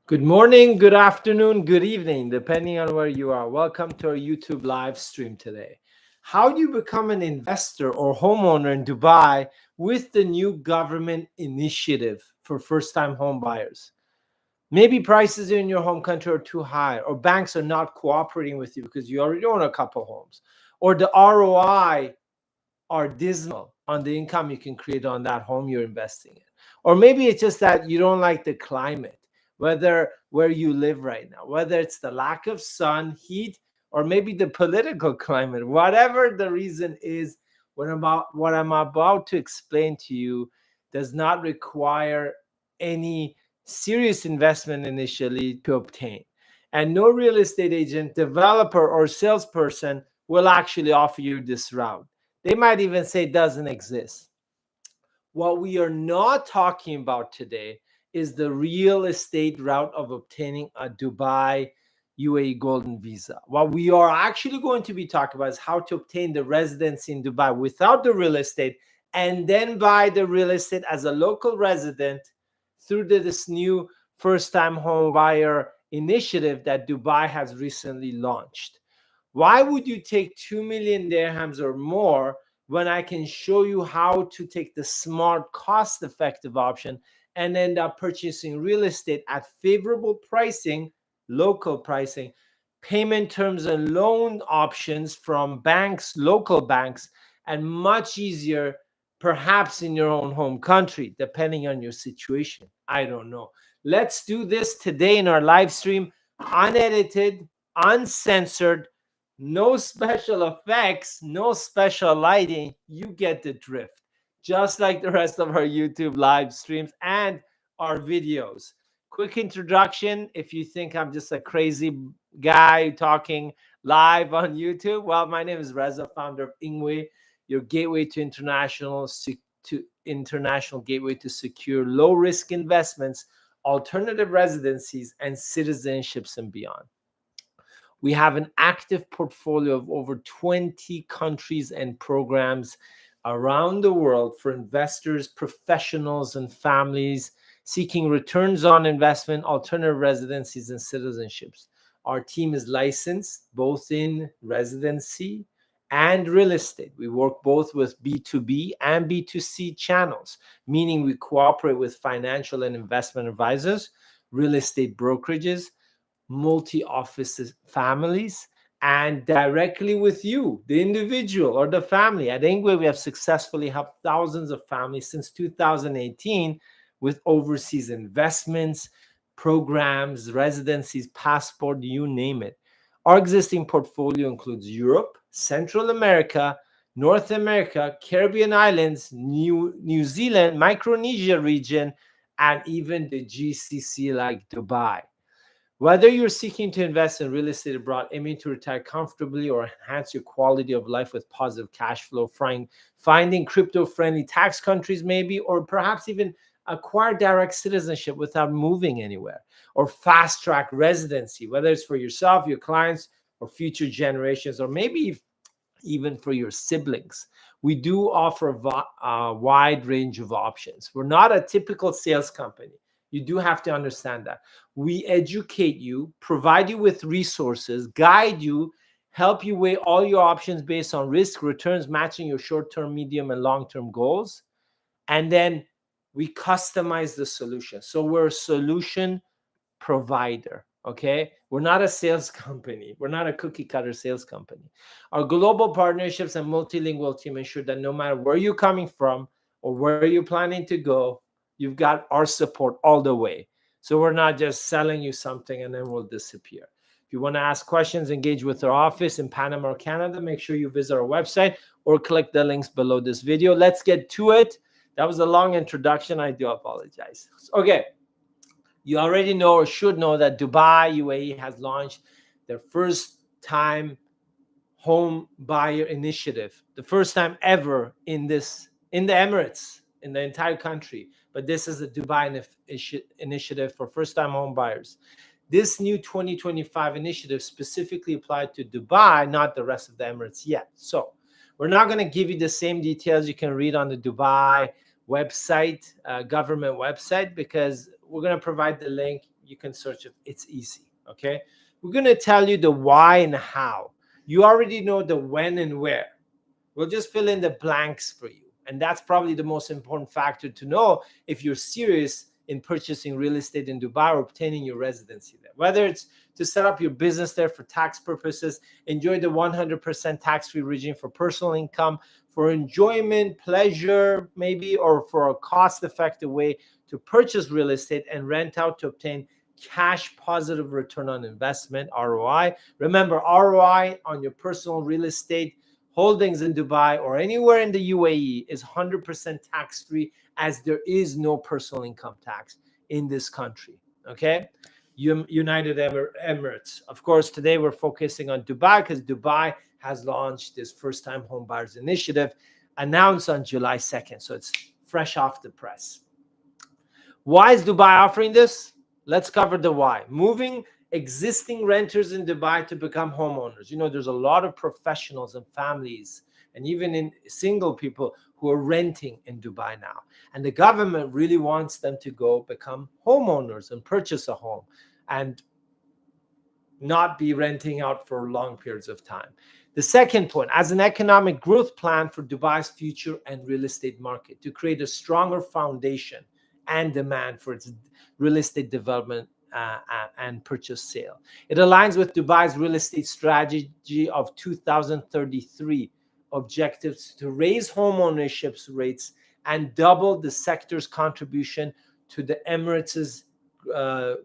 Good morning, good afternoon, good evening, depending on where you are. Welcome to our YouTube live stream today. How do you become an investor or homeowner in Dubai with the new government initiative for first-time home buyers? Maybe prices in your home country are too high, or banks are not cooperating with you because you already own a couple homes, or the ROI are dismal on the income you can create on that home you're investing in. Or maybe it's just that you don't like the climate, whether where you live right now, whether it's the lack of sun, heat, or maybe the political climate, whatever the reason is, what I'm about to explain to you does not require any serious investment initially to obtain. And no real estate agent, developer, or salesperson will actually offer you this route. They might even say it doesn't exist. What we are not talking about today is the real estate route of obtaining a Dubai UAE Golden Visa. What we are actually going to be talking about is how to obtain the residency in Dubai without the real estate and then buy the real estate as a local resident through this new first-time home buyer initiative that Dubai has recently launched. Why would you take 2 million dirhams or more when I can show you how to take the smart, cost-effective option and end up purchasing real estate at favorable pricing, local pricing, payment terms and loan options from banks, local banks, and much easier, perhaps in your own home country, depending on your situation. I don't know. Let's do this today in our live stream, unedited, uncensored, no special effects, no special lighting. You get the drift. Just like the rest of our YouTube live streams and our videos. Quick introduction. If you think I'm just a crazy guy talking live on YouTube, well, my name is Reza, founder of Ingwe, your gateway to international gateway to secure low risk investments, alternative residencies, and citizenships and beyond. We have an active portfolio of over 20 countries and programs around the world for investors, professionals, and families seeking returns on investment, alternative residencies, and citizenships. Our team is licensed both in residency and real estate. We work both with B2B and B2C channels, meaning we cooperate with financial and investment advisors, real estate brokerages, multi-office families, and directly with you, the individual or the family. At Ingwe, we have successfully helped thousands of families since 2018 with overseas investments, programs, residencies, passport, you name it. Our existing portfolio includes Europe, Central America, North America, Caribbean islands, New Zealand, Micronesia region, and even the GCC like Dubai. Whether you're seeking to invest in real estate abroad, aiming to retire comfortably, or enhance your quality of life with positive cash flow, finding crypto-friendly tax countries maybe, or perhaps even acquire direct citizenship without moving anywhere, or fast-track residency, whether it's for yourself, your clients, or future generations, or maybe even for your siblings. We do offer a wide range of options. We're not a typical sales company. You do have to understand that. We educate you, provide you with resources, guide you, help you weigh all your options based on risk, returns, matching your short-term, medium, and long-term goals. And then we customize the solution. So we're a solution provider. Okay, we're not a sales company. We're not a cookie cutter sales company. Our global partnerships and multilingual team ensure that no matter where you're coming from or where you're planning to go, you've got our support all the way. So we're not just selling you something and then we'll disappear. If you want to ask questions, engage with our office in Panama or Canada, make sure you visit our website or click the links below this video. Let's get to it. That was a long introduction. I do apologize. Okay. You already know or should know that Dubai UAE has launched their first time home buyer initiative, the first time ever in the Emirates, in the entire country. But this is a Dubai initiative for first time home buyers. This new 2025 initiative specifically applied to Dubai, not the rest of the Emirates yet. So we're not going to give you the same details you can read on the Dubai website, government website, because we're going to provide the link. you can search it. It's easy. Okay. We're going to tell you the why and how. You already know the when and where. We'll just fill in the blanks for you. And that's probably the most important factor to know if you're serious in purchasing real estate in Dubai or obtaining your residency there. Whether it's to set up your business there for tax purposes, enjoy the 100% tax-free regime for personal income, for enjoyment, pleasure, maybe, or for a cost-effective way to purchase real estate and rent out to obtain cash positive return on investment, ROI. Remember, ROI on your personal real estate holdings in Dubai or anywhere in the UAE is 100% tax-free, as there is no personal income tax in this country. Okay? United Emirates. Of course, today we're focusing on Dubai because Dubai has launched this first-time home buyers initiative, announced on July 2nd. So it's fresh off the press. Why is Dubai offering this? Let's cover the why. Moving existing renters in Dubai to become homeowners. You know, there's a lot of professionals and families and even in single people who are renting in Dubai now. And the government really wants them to go become homeowners and purchase a home and not be renting out for long periods of time. The second point, as an economic growth plan for Dubai's future and real estate market, to create a stronger foundation and demand for its real estate development and purchase sale. It aligns with Dubai's real estate strategy of 2033 objectives to raise home ownership rates and double the sector's contribution to the Emirates'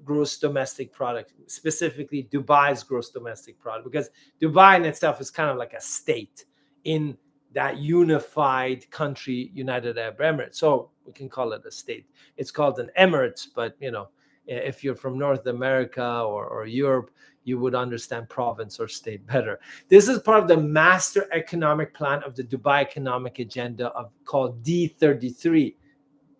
gross domestic product, specifically Dubai's gross domestic product, because Dubai in itself is kind of like a state in that unified country, United Arab Emirates. So we can call it a state. It's called an Emirates, but you know, if you're from North America or Europe, you would understand province or state better. This is part of the master economic plan of the Dubai economic agenda called D33,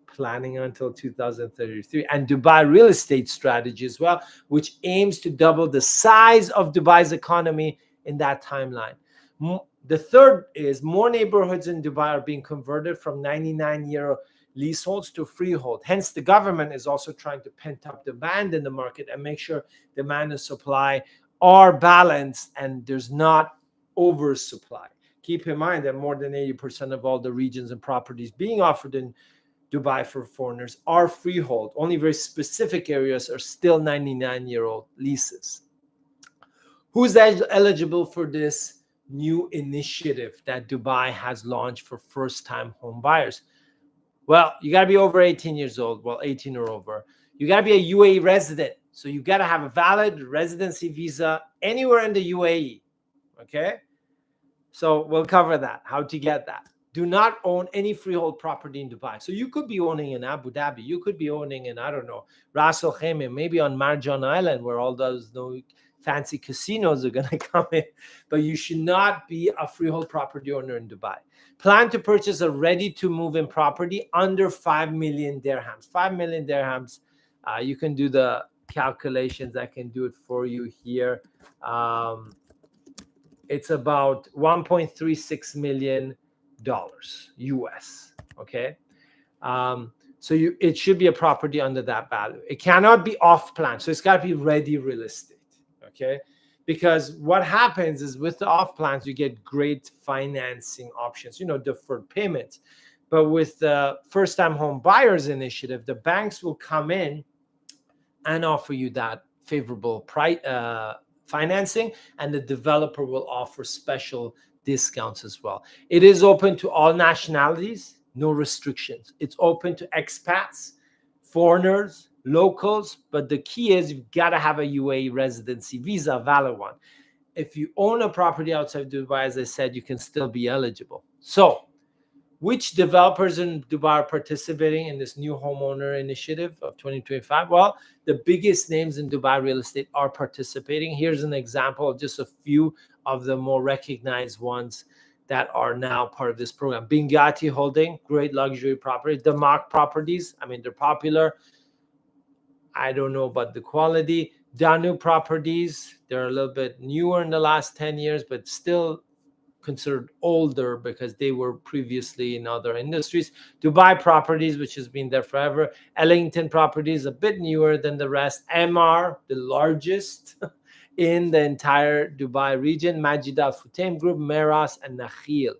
planning until 2033, and Dubai real estate strategy as well, which aims to double the size of Dubai's economy in that timeline. The third is more neighborhoods in Dubai are being converted from 99-year leaseholds to freehold. Hence, the government is also trying to pent up demand in the market and make sure demand and supply are balanced and there's not oversupply. Keep in mind that more than 80% of all the regions and properties being offered in Dubai for foreigners are freehold. Only very specific areas are still 99-year-old leases. Who's eligible for this new initiative that Dubai has launched for first-time home buyers? Well, you got to be over 18 years old. Well, 18 or over. You got to be a UAE resident. So you got to have a valid residency visa anywhere in the UAE. Okay? So we'll cover that, how to get that. Do not own any freehold property in Dubai. So you could be owning in Abu Dhabi. You could be owning in, I don't know, Ras Al Khaimah, maybe on Marjan Island where all those fancy casinos are going to come in. But you should not be a freehold property owner in Dubai. Plan to purchase a ready-to-move-in property under 5 million dirhams. 5 million dirhams, you can do the calculations. I can do it for you here. It's about $1.36 million US. Okay. So it should be a property under that value. It cannot be off plan. So it's got to be ready real estate. Okay. Because what happens is with the off plans, you get great financing options, you know, deferred payments. But with the first time home buyers initiative, the banks will come in and offer you that favorable price financing, and the developer will offer special discounts as well. It is open to all nationalities, no restrictions. It's open to expats, foreigners, locals, but the key is you've got to have a UAE residency visa, a valid one. If you own a property outside Dubai, as I said, you can still be eligible. So, which developers in Dubai are participating in this new homeowner initiative of 2025? Well, the biggest names in Dubai real estate are participating. Here's an example of just a few of the more recognized ones that are now part of this program. Bingati Holding, great luxury property. Damak Properties, I mean, they're popular. I don't know about the quality. Danu Properties, they're a little bit newer in the last 10 years, but still considered older because they were previously in other industries. Dubai Properties, which has been there forever. Ellington Properties, a bit newer than the rest. MR, the largest in the entire Dubai region. Majid Al Futtaim Group, Meras, and Nakhil,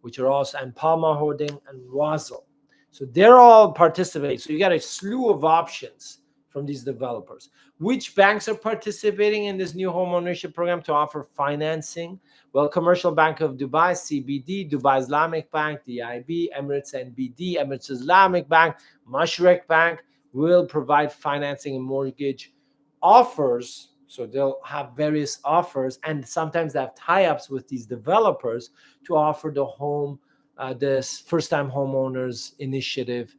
which are also, and Palma Holding and Wazel. So they're all participating. So you got a slew of options from these developers. Which banks are participating in this new home ownership program to offer financing? Well, Commercial Bank of Dubai, CBD, Dubai Islamic Bank, DIB, Emirates NBD, Emirates Islamic Bank, Mashreq Bank will provide financing and mortgage offers. So they'll have various offers, and sometimes they have tie-ups with these developers to offer the home, this first-time homeowners initiative,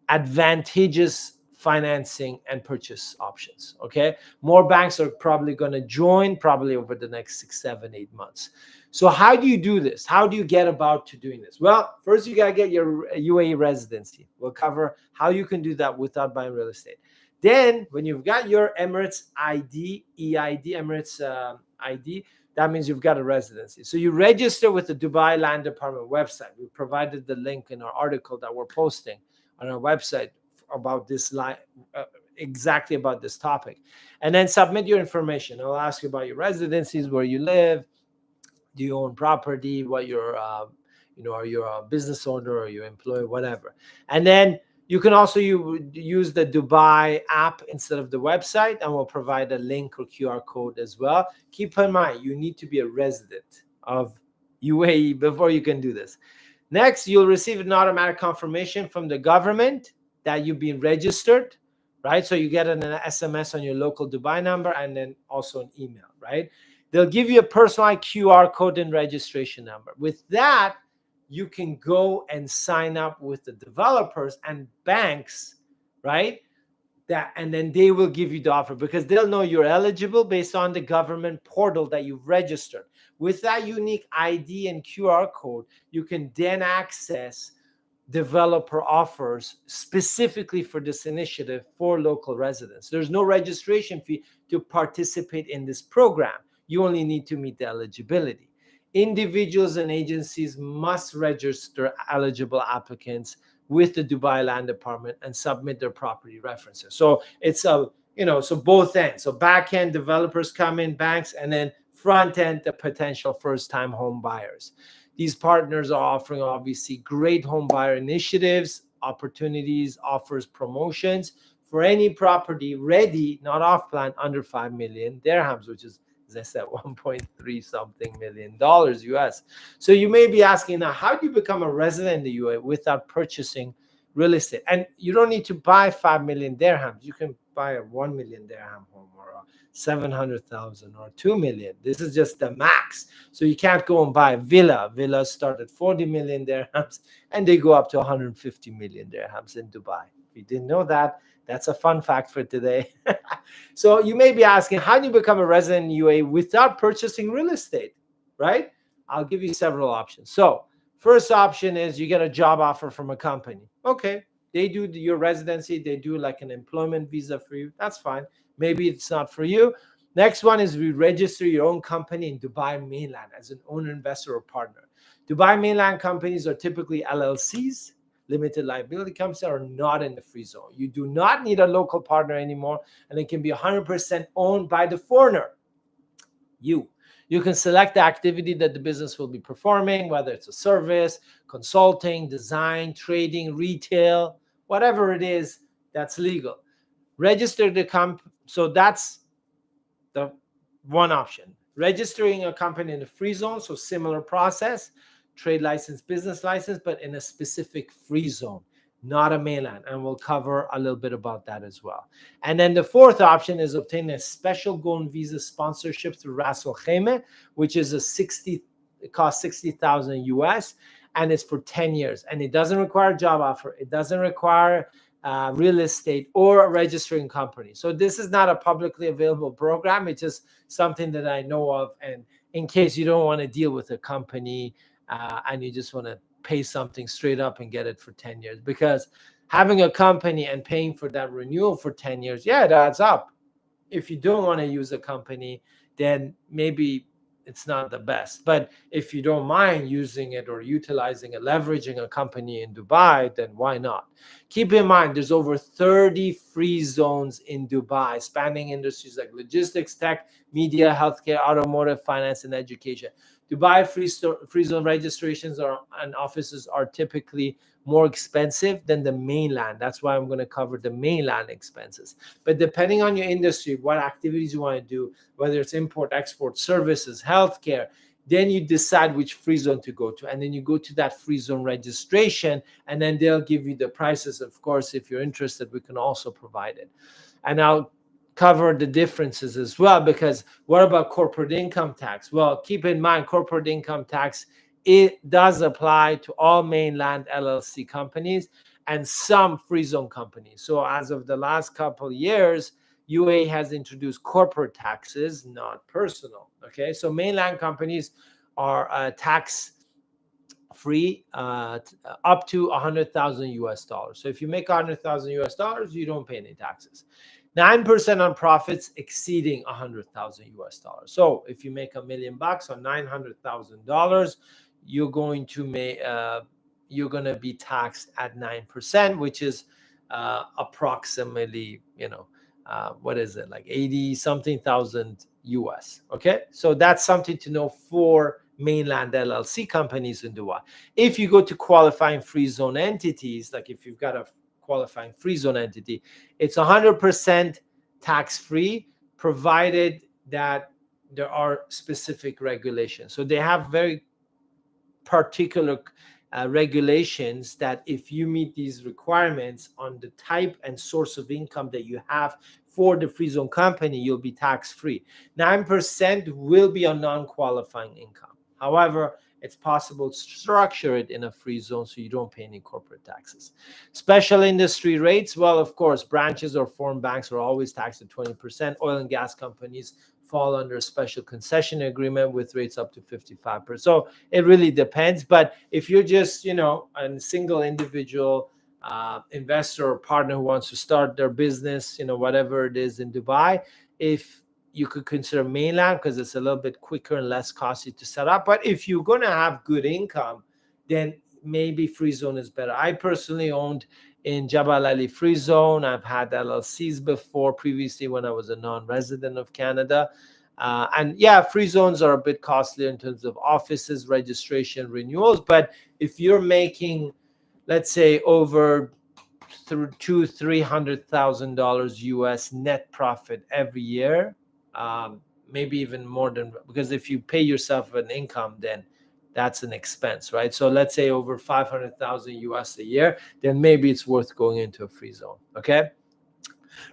advantageous financing and purchase options. Okay, more banks are probably going to join probably over the next 6, 7, 8 months. So how do you do this? How do you get about to doing this? Well, first you got to get your UAE residency. We'll cover how you can do that without buying real estate. Then when you've got your Emirates ID, EID, Emirates ID, that means you've got a residency. So you register with the Dubai Land Department website. We provided the link in our article that we're posting on our website about this exactly about this topic, and then submit your information. I'll ask you about your residencies, where you live, do you own property, what your are you a business owner or your employer, whatever. And then you can also use the Dubai app instead of the website, and we'll provide a link or QR code as well. Keep in mind, you need to be a resident of UAE before you can do this. Next, you'll receive an automatic confirmation from the government that you've been registered, right? So you get an SMS on your local Dubai number, and then also an email, right? They'll give you a personalized QR code and registration number. With that, you can go and sign up with the developers and banks, right? And then they will give you the offer because they'll know you're eligible based on the government portal that you've registered. With that unique ID and QR code, you can then access developer offers specifically for this initiative for local residents. There's no registration fee to participate in this program. You only need to meet the eligibility. Individuals and agencies must register eligible applicants with the Dubai Land Department and submit their property references. So it's so both ends. So back end developers come in, banks, and then front end the potential first-time home buyers. These partners are offering obviously great home buyer initiatives, opportunities, offers, promotions for any property ready, not off plan, under 5 million dirhams, which is, as I said, 1.3 something million dollars US. So you may be asking now, how do you become a resident in the UAE without purchasing real estate? And you don't need to buy 5 million dirhams. You can buy a 1 million dirham home or a 700,000 or 2 million. This is just the max. So you can't go and buy a villa. Villas start at 40 million dirhams and they go up to 150 million dirhams in Dubai. If you didn't know that, that's a fun fact for today. So you may be asking, how do you become a resident in UAE without purchasing real estate, right? I'll give you several options. So first option is you get a job offer from a company. Okay, they do your residency. They do like an employment visa for you. That's fine. Maybe it's not for you. Next one is we register your own company in Dubai mainland as an owner, investor, or partner. Dubai mainland companies are typically LLCs, limited liability companies, are not in the free zone. You do not need a local partner anymore, and it can be 100% owned by the foreigner. You can select the activity that the business will be performing, whether it's a service, consulting, design, trading, retail, whatever it is that's legal. Register the so that's the one option. Registering a company in the free zone, so similar process, trade license, business license, but in a specific free zone, not a mainland. And we'll cover a little bit about that as well. And then the fourth option is obtaining a special golden visa sponsorship through Ras Al Khaimah, which is it costs 60,000 US, and it's for 10 years. And it doesn't require a job offer. It doesn't require real estate or a registering company. So this is not a publicly available program. It's just something that I know of. And in case you don't want to deal with a company and you just want to pay something straight up and get it for 10 years, because having a company and paying for that renewal for 10 years, yeah, it adds up. If you don't want to use a company, then maybe it's not the best. But if you don't mind using it or utilizing it, leveraging a company in Dubai, then why not? Keep in mind, there's over 30 free zones in Dubai, spanning industries like logistics, tech, media, healthcare, automotive, finance, and education. Dubai free zone registrations and offices are typically more expensive than the mainland. That's why I'm going to cover the mainland expenses. But depending on your industry, what activities you want to do, whether it's import, export, services, healthcare, then you decide which free zone to go to. And then you go to that free zone registration, and then they'll give you the prices. Of course, if you're interested, we can also provide it. And I'll cover the differences as well, because what about corporate income tax? Well, keep in mind, corporate income tax, it does apply to all mainland LLC companies and some free zone companies. So as of the last couple of years, UAE has introduced corporate taxes, not personal. Okay, so mainland companies are tax free up to 100,000 US dollars. So if you make 100,000 US dollars, you don't pay any taxes. 9% on profits exceeding 100,000 US dollars. So if you make $1 million on $900,000, you're going to be taxed at 9%, which is approximately, what is it, like 80 something thousand US. Okay, so that's something to know for mainland LLC companies in Dubai. If you go to qualifying free zone entities, like if you've got a qualifying free zone entity, it's 100% tax free, provided that there are specific regulations. So they have very particular regulations that if you meet these requirements on the type and source of income that you have for the free zone company, you'll be tax free. 9% will be on non-qualifying income. However, it's possible to structure it in a free zone so you don't pay any corporate taxes. Special industry rates, well, of course, branches or foreign banks are always taxed at 20%. Oil and gas companies fall under a special concession agreement with rates up to 55%. So it really depends. But if you're just, a single individual investor or partner who wants to start their business, whatever it is in Dubai, if you could consider mainland, because it's a little bit quicker and less costly to set up. But if you're going to have good income, then maybe free zone is better. I personally owned in Jabal Ali free zone. I've had LLCs before previously when I was a non-resident of Canada. And yeah, free zones are a bit costlier in terms of offices, registration, renewals. But if you're making, let's say, over $200,000-300,000 US net profit every year, maybe even more than, because if you pay yourself an income, then that's an expense, right? So let's say over 500,000 US a year, then maybe it's worth going into a free zone. Okay.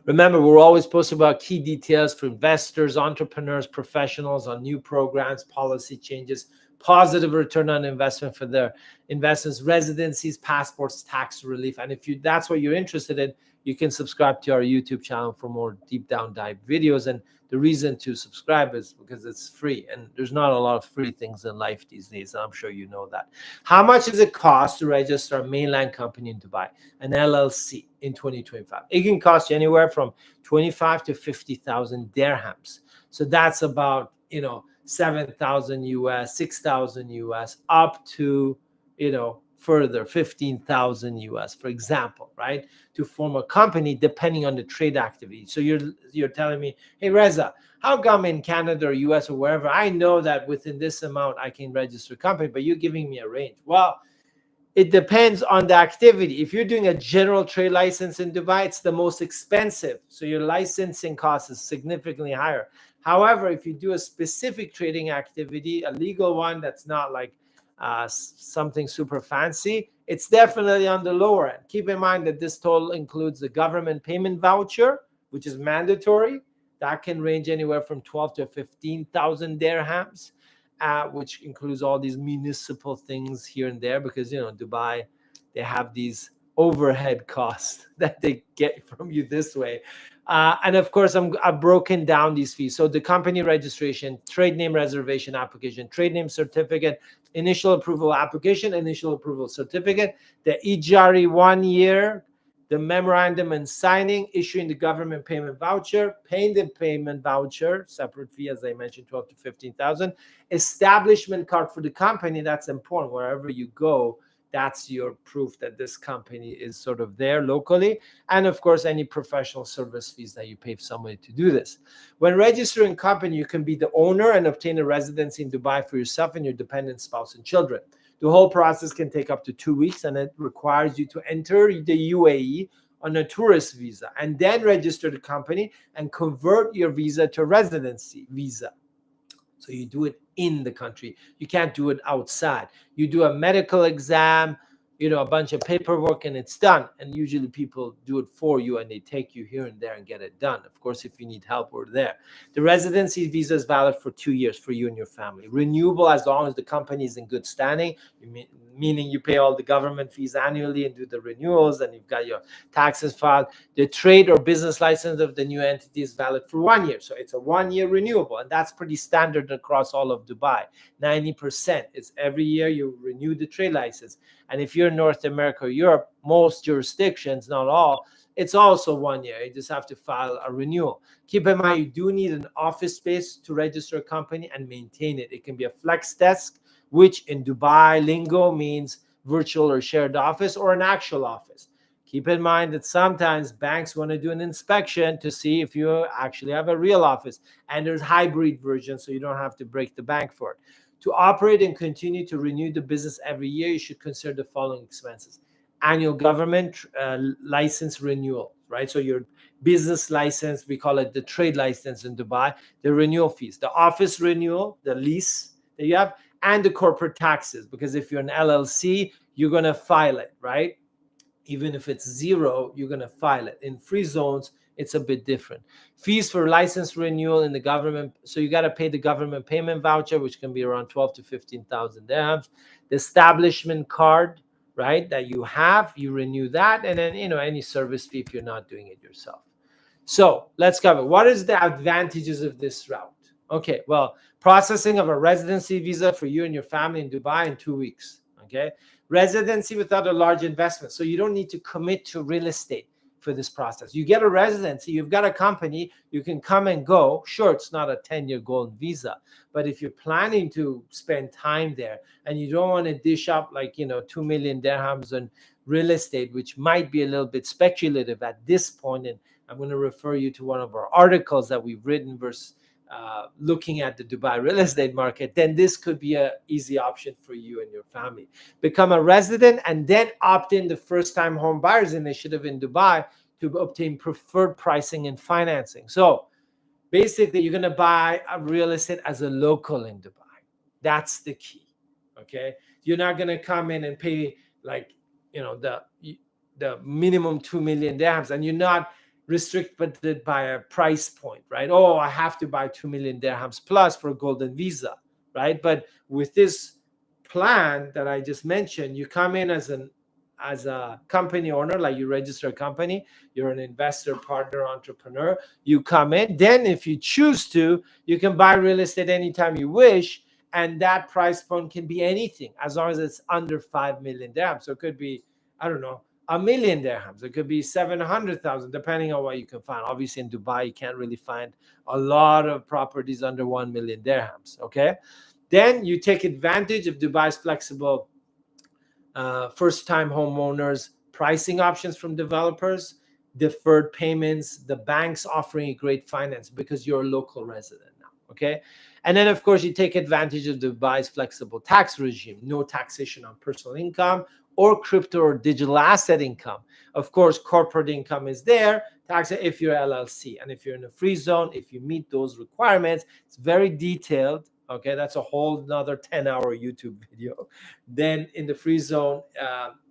Remember, we're always posting about key details for investors, entrepreneurs, professionals on new programs, policy changes, positive return on investment for their investments, residencies, passports, tax relief. And if that's what you're interested in, you can subscribe to our YouTube channel for more deep down dive videos. And the reason to subscribe is because it's free, and there's not a lot of free things in life these days. I'm sure you know that. How much does it cost to register a mainland company in Dubai, an LLC, in 2025? It can cost you anywhere from 25 to 50,000 dirhams. So that's about 7,000 US, 6,000 US, up to further 15,000 US, for example, right, to form a company depending on the trade activity. So you're telling me, hey Reza, how come in Canada or US or wherever I know that within this amount I can register a company, but you're giving me a range? Well, it depends on the activity. If you're doing a general trade license in Dubai, it's the most expensive. So your licensing cost is significantly higher. However, if you do a specific trading activity, a legal one that's not like something super fancy, it's definitely on the lower end. Keep in mind that this total includes the government payment voucher, which is mandatory. That can range anywhere from 12 to 15,000 dirhams. Which includes all these municipal things here and there, because Dubai, they have these overhead costs that they get from you this way. And of course, I've broken down these fees. So the company registration, trade name reservation application, trade name certificate, initial approval application, initial approval certificate, the Ijari 1 year the memorandum and signing, issuing the government payment voucher, paying the payment voucher, separate fee, as I mentioned, 12 to 15,000, establishment card for the company. That's important. Wherever you go, that's your proof that this company is sort of there locally. And of course, any professional service fees that you pay for somebody to do this. When registering a company, you can be the owner and obtain a residency in Dubai for yourself and your dependent spouse and children. The whole process can take up to 2 weeks, and it requires you to enter the UAE on a tourist visa and then register the company and convert your visa to residency visa. So you do it in the country. You can't do it outside. You do a medical exam, a bunch of paperwork, and it's done. And usually people do it for you, and they take you here and there and get it done. Of course, if you need help, we're there. The residency visa is valid for 2 years for you and your family. Renewable as long as the company is in good standing, meaning you pay all the government fees annually and do the renewals, and you've got your taxes filed. The trade or business license of the new entity is valid for 1 year. So it's a 1-year renewable, and that's pretty standard across all of Dubai. 90% is every year you renew the trade license. And if you're in North America or Europe, most jurisdictions, not all, it's also 1 year. You just have to file a renewal. Keep in mind, you do need an office space to register a company and maintain it. It can be a flex desk, which in Dubai lingo means virtual or shared office, or an actual office. Keep in mind that sometimes banks want to do an inspection to see if you actually have a real office. And there's hybrid versions, so you don't have to break the bank for it. To operate and continue to renew the business every year, you should consider the following expenses. Annual government license renewal, right? So your business license, we call it the trade license in Dubai, the renewal fees, the office renewal, the lease that you have, and the corporate taxes. Because if you're an LLC, you're going to file it, right? Even if it's zero, you're going to file it. In free zones, it's a bit different. Fees for license renewal in the government. So you got to pay the government payment voucher, which can be around 12 to 15,000 dirhams. The establishment card, right, that you have, you renew that. And then, any service fee if you're not doing it yourself. So let's cover. What is the advantages of this route? Okay, well, processing of a residency visa for you and your family in Dubai in 2 weeks. Okay, residency without a large investment. So you don't need to commit to real estate for this process. You get a residency, you've got a company, you can come and go. Sure, it's not a 10-year golden visa, but if you're planning to spend time there and you don't want to dish up 2 million dirhams on real estate, which might be a little bit speculative at this point, and I'm going to refer you to one of our articles that we've written looking at the Dubai real estate market, then this could be an easy option for you and your family. Become a resident and then opt in the first-time home buyers initiative in Dubai to obtain preferred pricing and financing. So basically, you're going to buy a real estate as a local in Dubai. That's the key. Okay, you're not going to come in and pay the minimum 2 million dirhams, and you're not restricted by a price point, right? Oh, I have to buy 2 million dirhams plus for a golden visa, right? But with this plan that I just mentioned, you come in as a company owner, like you register a company, you're an investor, partner, entrepreneur, you come in, then if you choose to, you can buy real estate anytime you wish, and that price point can be anything as long as it's under 5 million dirhams. So it could be, I don't know, 1 million dirhams. It could be 700,000, depending on what you can find. Obviously, in Dubai, you can't really find a lot of properties under 1 million dirhams. Okay, then you take advantage of Dubai's flexible first-time homeowners pricing options from developers, deferred payments, the banks offering a great finance because you're a local resident now. Okay, and then of course you take advantage of Dubai's flexible tax regime, no taxation on personal income or crypto or digital asset income. Of course, corporate income is there, tax if you're LLC. And if you're in a free zone, if you meet those requirements, it's very detailed. Okay, that's a whole another 10-hour YouTube video. Then in the free zone,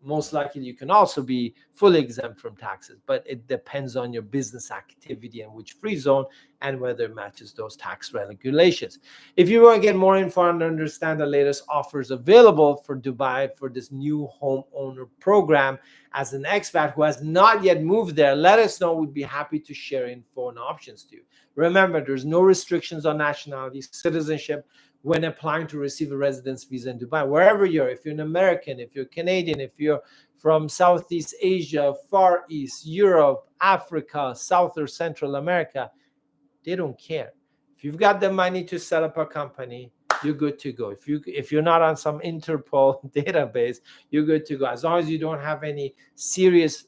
most likely you can also be fully exempt from taxes, but it depends on your business activity and which free zone and whether it matches those tax regulations. If you want to get more info and understand the latest offers available for Dubai for this new homeowner program as an expat who has not yet moved there, let us know. We'd be happy to share info and options to you. Remember, there's no restrictions on nationality, citizenship when applying to receive a residence visa in Dubai. Wherever you're, if you're an American, if you're Canadian, if you're from Southeast Asia, Far East, Europe, Africa, South or Central America, they don't care. If you've got the money to set up a company, you're good to go. If you're not on some Interpol database, you're good to go. As long as you don't have any serious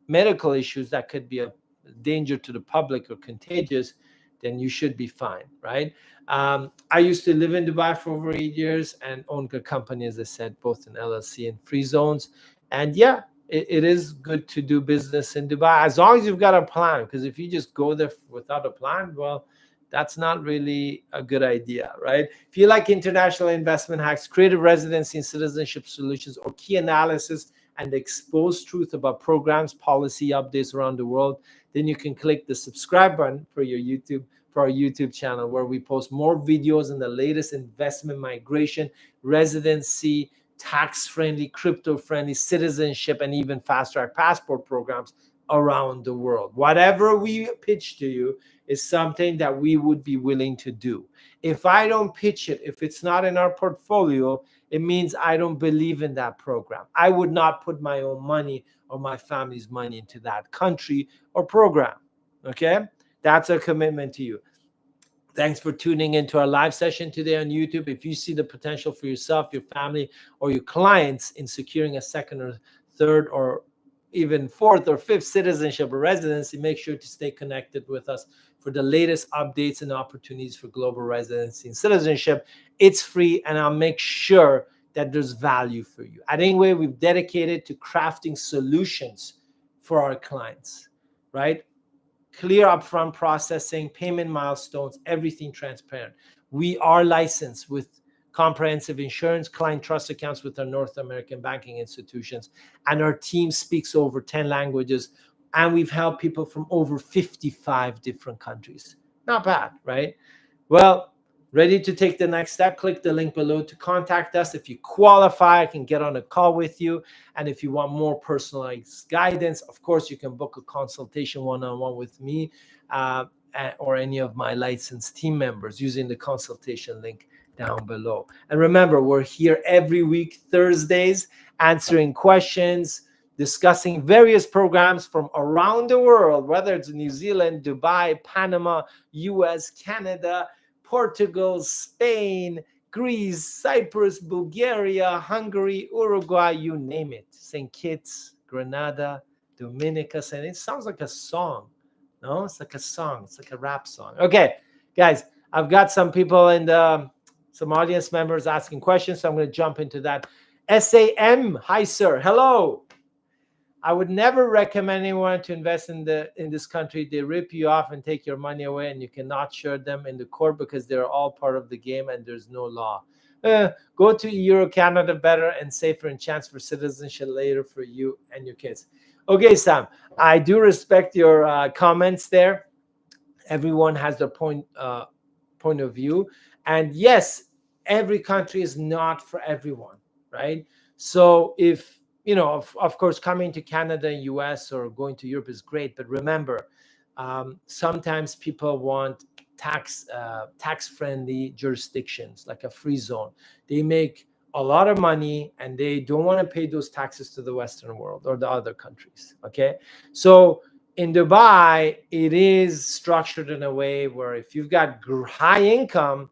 medical issues that could be a danger to the public or contagious, then you should be fine, right? I used to live in Dubai for over 8 years and own a company, as I said, both in LLC and free zones. And yeah, it is good to do business in Dubai as long as you've got a plan. Because if you just go there without a plan, well, that's not really a good idea, right? If you like international investment hacks, creative residency and citizenship solutions, or key analysis and the exposed truth about programs, policy updates around the world, then you can click the subscribe button for our YouTube channel, where we post more videos on the latest investment, migration, residency, tax-friendly, crypto-friendly, citizenship, and even fast-track passport programs around the world. Whatever we pitch to you is something that we would be willing to do. If I don't pitch it, if it's not in our portfolio, it means I don't believe in that program. I would not put my own money or my family's money into that country or program. Okay? That's a commitment to you. Thanks for tuning into our live session today on YouTube. If you see the potential for yourself, your family, or your clients in securing a second or third or even fourth or fifth citizenship or residency, make sure to stay connected with us for the latest updates and opportunities for global residency and citizenship. It's free, and I'll make sure that there's value for you. At Anyway, we've dedicated to crafting solutions for our clients, right? Clear upfront processing, payment milestones, everything transparent. We are licensed with comprehensive insurance, client trust accounts with our North American banking institutions, and our team speaks over 10 languages, and we've helped people from over 55 different countries. Not bad, right? Well, ready to take the next step? Click the link below to contact us. If you qualify, I can get on a call with you. And if you want more personalized guidance, of course, you can book a consultation one-on-one with me or any of my licensed team members using the consultation link down below. And remember, we're here every week, Thursdays, answering questions, discussing various programs from around the world, whether it's New Zealand, Dubai, Panama, US, Canada, Portugal, Spain, Greece, Cyprus, Bulgaria, Hungary, Uruguay, you name it. St. Kitts, Grenada, Dominica, and it sounds like a song. No, it's like a song. It's like a rap song. Okay, guys, I've got some people in some audience members asking questions, so I'm going to jump into that. SAM, hi, sir. Hello. I would never recommend anyone to invest in this country. They rip you off and take your money away, and you cannot share them in the court because they're all part of the game and there's no law. Go to Euro Canada, better and safer, and chance for citizenship later for you and your kids. Okay, Sam, I do respect your comments there. Everyone has their point of view, and yes, every country is not for everyone, right? So if of course, coming to Canada and US or going to Europe is great, but remember, sometimes people want tax-friendly jurisdictions like a free zone. They make a lot of money and they don't want to pay those taxes to the Western world or the other countries. Okay, so in Dubai, it is structured in a way where if you've got high income,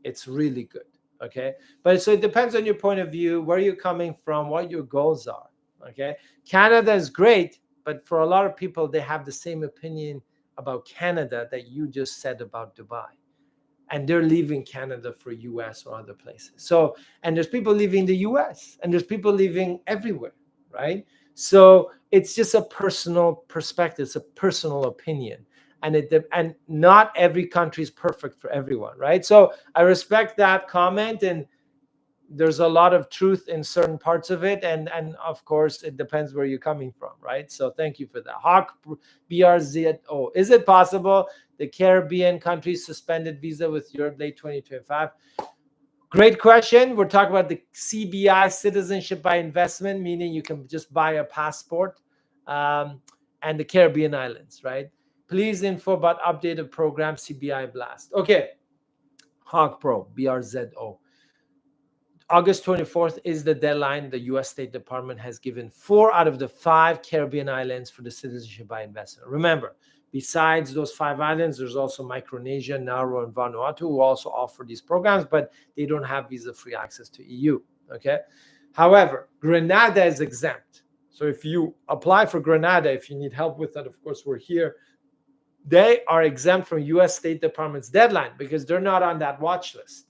it's really good. Okay, but so it depends on your point of view, where you're coming from, what your goals are. Okay, Canada is great, but for a lot of people, they have the same opinion about Canada that you just said about Dubai, and they're leaving Canada for US or other places. So, and there's people leaving the US, and there's people leaving everywhere, right? So it's just a personal perspective, it's a personal opinion. And not every country is perfect for everyone, right? So I respect that comment, and there's a lot of truth in certain parts of it, and of course it depends where you're coming from, right? So thank you for that. Hawk BRZO, is it possible the Caribbean countries suspended visa with Europe late 2025. Great question. We're talking about the CBI, citizenship by investment, meaning you can just buy a passport, and the Caribbean islands, right? Please info about updated program CBI Blast. Okay, Hawk Pro, BRZO. August 24th is the deadline. The U.S. State Department has given 4 out of the 5 Caribbean islands for the citizenship by investment. Remember, besides those 5 islands, there's also Micronesia, Nauru, and Vanuatu who also offer these programs, but they don't have visa-free access to EU, okay? However, Grenada is exempt. So if you apply for Grenada, if you need help with that, of course, we're here. They are exempt from U.S. State Department's deadline because they're not on that watch list.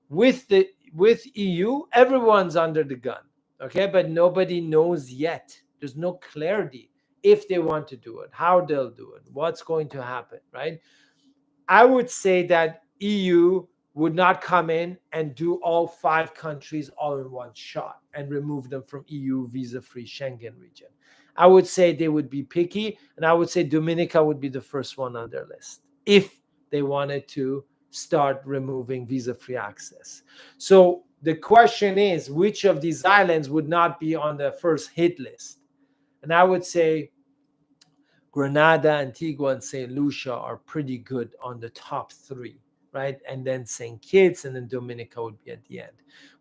With EU, everyone's under the gun, okay? But nobody knows yet. There's no clarity if they want to do it, how they'll do it, what's going to happen, right? I would say that EU would not come in and do all 5 countries all in one shot and remove them from EU visa-free Schengen region. I would say they would be picky, and I would say Dominica would be the first one on their list if they wanted to start removing visa-free access. So the question is, which of these islands would not be on the first hit list? And I would say Grenada, Antigua, and St. Lucia are pretty good on the top 3, right? And then St. Kitts and then Dominica would be at the end.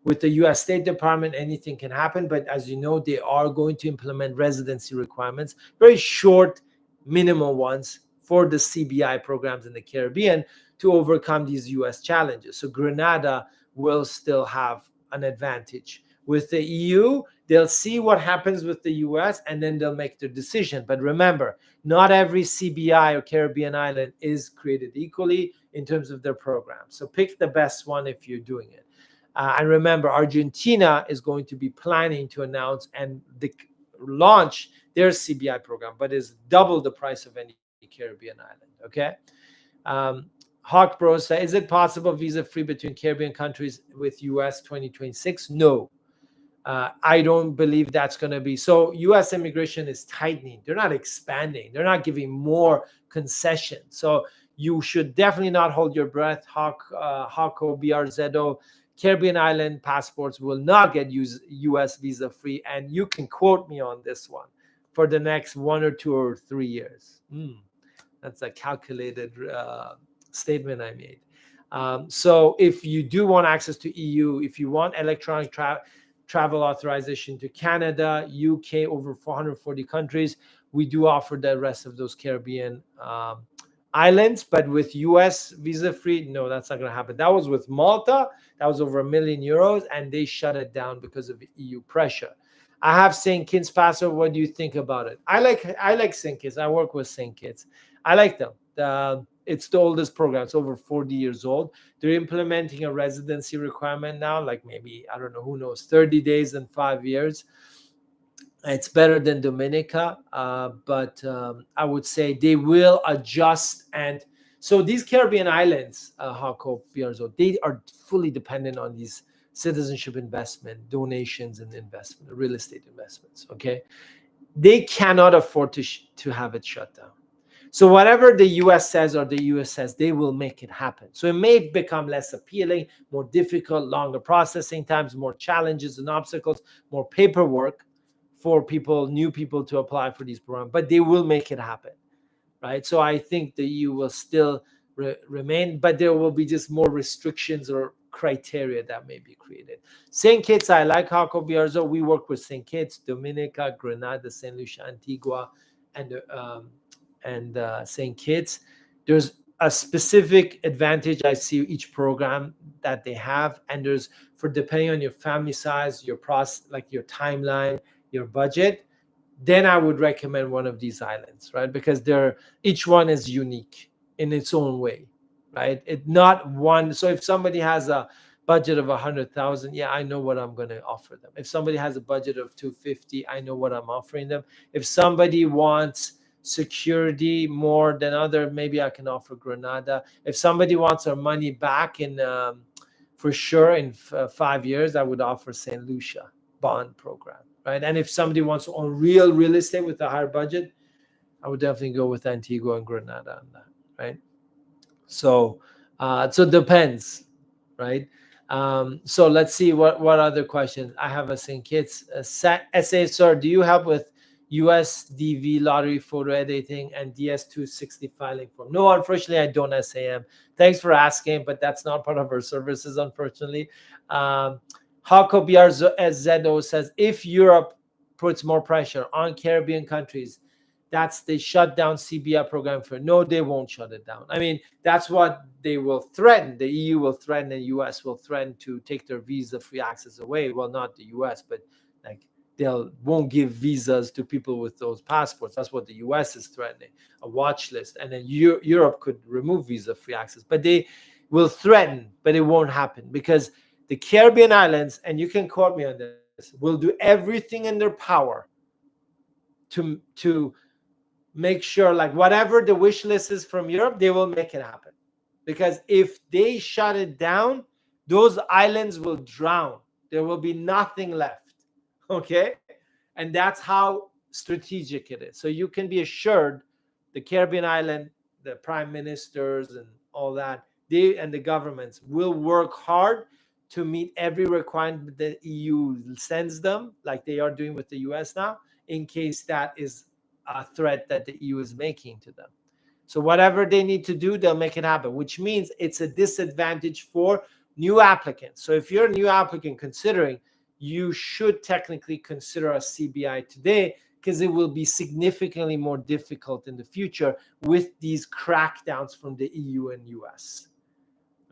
With the U.S. State Department, anything can happen. But as you know, they are going to implement residency requirements, very short, minimal ones for the CBI programs in the Caribbean to overcome these U.S. challenges. So Grenada will still have an advantage. With the EU, they'll see what happens with the US and then they'll make their decision. But remember, not every CBI or Caribbean island is created equally in terms of their program. So pick the best one if you're doing it. And remember, Argentina is going to be planning to announce and launch their CBI program, but is double the price of any Caribbean island, okay? Hawk Bros says, is it possible visa-free between Caribbean countries with US 2026? No. I don't believe that's going to be. So U.S. immigration is tightening. They're not expanding. They're not giving more concessions. So you should definitely not hold your breath. Hawko, BRZO, Caribbean island passports will not get U.S. visa free. And you can quote me on this one for the next 1 or 2 or 3 years. That's a calculated statement I made. So if you do want access to EU, if you want electronic travel authorization to Canada, UK, over 440 countries, we do offer the rest of those Caribbean islands. But with US visa free, no, that's not going to happen. That was with Malta. That was over €1 million, and they shut it down because of EU pressure. I have St. Kitts passport. What do you think about it? I like St. Kitts. I work with St. Kitts. I like them. It's the oldest program. It's over 40 years old. They're implementing a residency requirement now, like maybe, I don't know, who knows, 30 days and 5 years. It's better than Dominica, but I would say they will adjust. And so these Caribbean islands, Hako, Piarzo, they are fully dependent on these citizenship investment, donations and investment, real estate investments, okay? They cannot afford to have it shut down. So whatever the US says or the US says, they will make it happen. So it may become less appealing, more difficult, longer processing times, more challenges and obstacles, more paperwork for people, new people to apply for these programs, but they will make it happen, right? So I think the EU will still remain, but there will be just more restrictions or criteria that may be created. St. Kitts, I like Hako Biarzo. We work with St. Kitts, Dominica, Grenada, St. Lucia, Antigua, and St. Kitts. There's a specific advantage I see each program that they have, and there's, for depending on your family size, your process, like your timeline, your budget, then I would recommend one of these islands, right? Because each one is unique in its own way, right? It's not one. So if somebody has a budget of 100,000, yeah, I know what I'm going to offer them. If somebody has a budget of 250, I know what I'm offering them. If somebody wants security more than other, maybe I can offer Grenada. If somebody wants their money back for sure in 5 years, I would offer St. Lucia bond program, right? And if somebody wants to own real estate with a higher budget, I would definitely go with Antigua and Grenada on that, right? So so it depends, right? So let's see what other questions I have. Us in kids, SA sir, do you help with US DV lottery photo editing and DS260 filing form? No, unfortunately I don't, SAM. Thanks for asking, but that's not part of our services, unfortunately. Hako BRZO says, if Europe puts more pressure on Caribbean countries, that's the shut down CBI program for. No, they won't shut it down. I mean, that's what they will threaten. The EU will threaten, and the US will threaten to take their visa free access away. Well, not the US, but like won't give visas to people with those passports. That's what the US is threatening, a watch list. And then Europe could remove visa free access, but they will threaten, but it won't happen because the Caribbean islands, and you can quote me on this, will do everything in their power to make sure, like, whatever the wish list is from Europe, they will make it happen. Because if they shut it down, those islands will drown. There will be nothing left. Okay? And that's how strategic it is. So you can be assured the Caribbean island, the prime ministers and all that, they and the governments will work hard to meet every requirement the EU sends them, like they are doing with the US now, in case that is a threat that the EU is making to them. So whatever they need to do, they'll make it happen, which means it's a disadvantage for new applicants. So if you're a new applicant considering, you should technically consider a CBI today, because it will be significantly more difficult in the future with these crackdowns from the EU and US.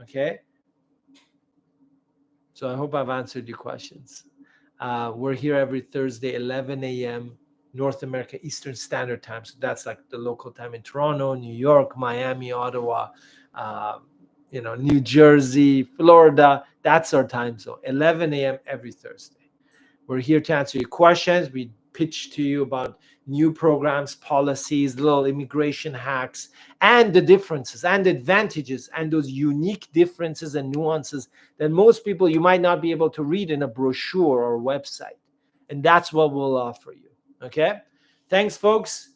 Okay? So I hope I've answered your questions. We're here every Thursday, 11 a.m. North America Eastern Standard Time. So that's like the local time in Toronto, New York, Miami, Ottawa, New Jersey, Florida. That's our time zone, 11 a.m. every Thursday. We're here to answer your questions. We pitch to you about new programs, policies, little immigration hacks, and the differences and advantages and those unique differences and nuances that most people, you might not be able to read in a brochure or website. And that's what we'll offer you. Okay? Thanks, folks.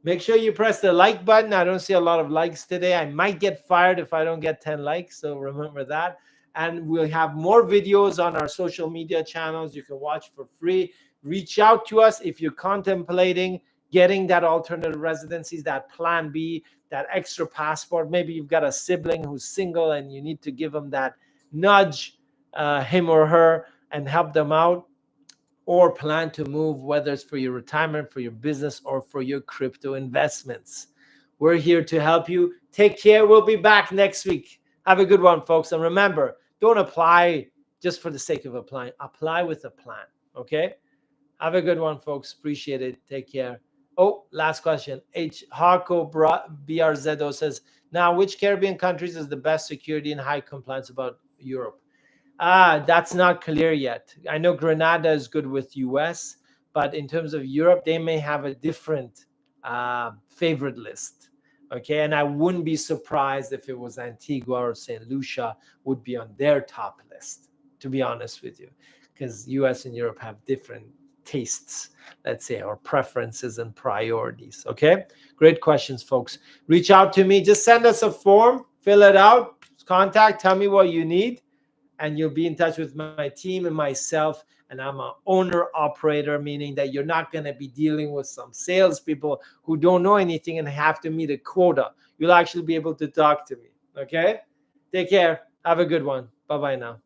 Make sure you press the like button. I don't see a lot of likes today. I might get fired if I don't get 10 likes. So remember that. And we'll have more videos on our social media channels you can watch for free. Reach out to us if you're contemplating getting that alternative residencies, that plan B, that extra passport. Maybe you've got a sibling who's single and you need to give them that nudge, him or her, and help them out, or plan to move, whether it's for your retirement, for your business, or for your crypto investments. We're here to help you. Take care. We'll be back next week. Have a good one, folks. And remember, don't apply just for the sake of applying. Apply with a plan, okay? Have a good one, folks. Appreciate it. Take care. Oh, last question. Harco BRZO says, now, which Caribbean countries is the best security and high compliance about Europe? That's not clear yet. I know Grenada is good with US, but in terms of Europe, they may have a different favorite list. Okay, and I wouldn't be surprised if it was Antigua or St. Lucia would be on their top list, to be honest with you, because US and Europe have different tastes, let's say, or preferences and priorities. Okay, great questions, folks. Reach out to me. Just send us a form, fill it out, contact, tell me what you need, and you'll be in touch with my team and myself. And I'm an owner-operator, meaning that you're not going to be dealing with some salespeople who don't know anything and have to meet a quota. You'll actually be able to talk to me, okay? Take care. Have a good one. Bye-bye now.